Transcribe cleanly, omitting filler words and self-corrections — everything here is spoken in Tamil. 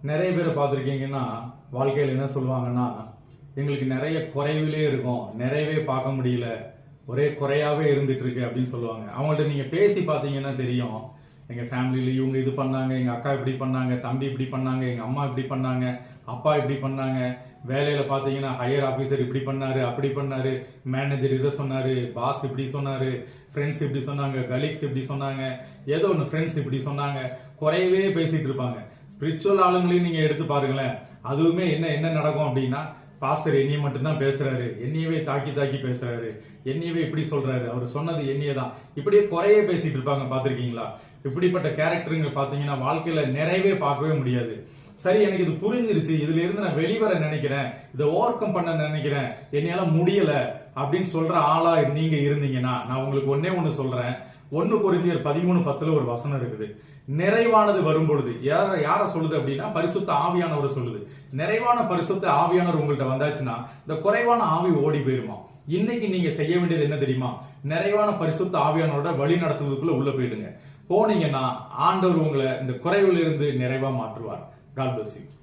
நிறைய பேரை பார்த்துருக்கீங்கன்னா வாழ்க்கையில் என்ன சொல்லுவாங்கன்னா, எங்களுக்கு நிறைய குறைவிலே இருக்கும், நிறையவே பார்க்க முடியல, ஒரே குறையாவே இருந்துட்டு இருக்கு அப்படின்னு சொல்லுவாங்க. அவங்கள்ட்ட நீங்க பேசி பார்த்தீங்கன்னா தெரியும், எங்க ஃபேமிலியில இவங்க இது பண்ணாங்க, எங்க அக்கா இப்படி பண்ணாங்க, தம்பி இப்படி பண்ணாங்க, எங்க அம்மா இப்படி பண்ணாங்க, அப்பா இப்படி பண்ணாங்க, வேலையில பாத்தீங்கன்னா ஹையர் ஆபீசர் இப்படி பண்ணாரு, அப்படி பண்ணாரு, மேனேஜர் இதை சொன்னாரு, பாஸ் இப்படி சொன்னாரு, ஃப்ரெண்ட்ஸ் இப்படி சொன்னாங்க, கலீக்ஸ் இப்படி சொன்னாங்க, ஏதோ ஒன்று ஃப்ரெண்ட்ஸ் இப்படி சொன்னாங்க, குறையவே பேசிட்டு இருப்பாங்க. ஸ்பிரிச்சுவல் ஆளுங்களையும் நீங்க எடுத்து பாருங்களேன், அதுவுமே என்ன என்ன நடக்கும் அப்படின்னா, பாஸ்டர் என்னைய மட்டும்தான் பேசுறாரு, என்னையவே தாக்கி தாக்கி பேசுறாரு, என்னையவே இப்படி சொல்றாரு, அவர் சொன்னது என்னையே தான், இப்படியே குறைய பேசிட்டு இருப்பாங்க. பாத்திருக்கீங்களா? இப்படிப்பட்ட கேரக்டருங்க பாத்தீங்கன்னா வாழ்க்கையில நிறையவே பார்க்கவே முடியாது. சரி, எனக்கு இது புரிஞ்சிருச்சு, இதுல இருந்து நான் வெளிவர நினைக்கிறேன், இதை ஓவர் கம் பண்ண நினைக்கிறேன், என்னையால முடியல அப்படின்னு சொல்ற ஆளா நீங்க இருந்தீங்கன்னா நான் உங்களுக்கு ஒன்னே ஒண்ணு சொல்றேன். 1 கொரிந்தியர் 13:10 ஒரு வசனம் இருக்குது. நிறைவானது வரும்பொழுது யார சொல்லுது அப்படின்னா, பரிசுத்த ஆவியானவர் சொல்லுது. நிறைவான பரிசுத்த ஆவியானவர் உங்கள்கிட்ட வந்தாச்சுன்னா இந்த குறைவான ஆவி ஓடி போயிருமா. இன்னைக்கு நீங்க செய்ய வேண்டியது என்ன தெரியுமா? நிறைவான பரிசுத்த ஆவியானோட வழி நடத்துவதற்குள்ள உள்ள போயிடுங்க. போனீங்கன்னா ஆண்டவர் உங்களை இந்த குறைவிலிருந்து நிறைவா மாற்றுவார். God bless you.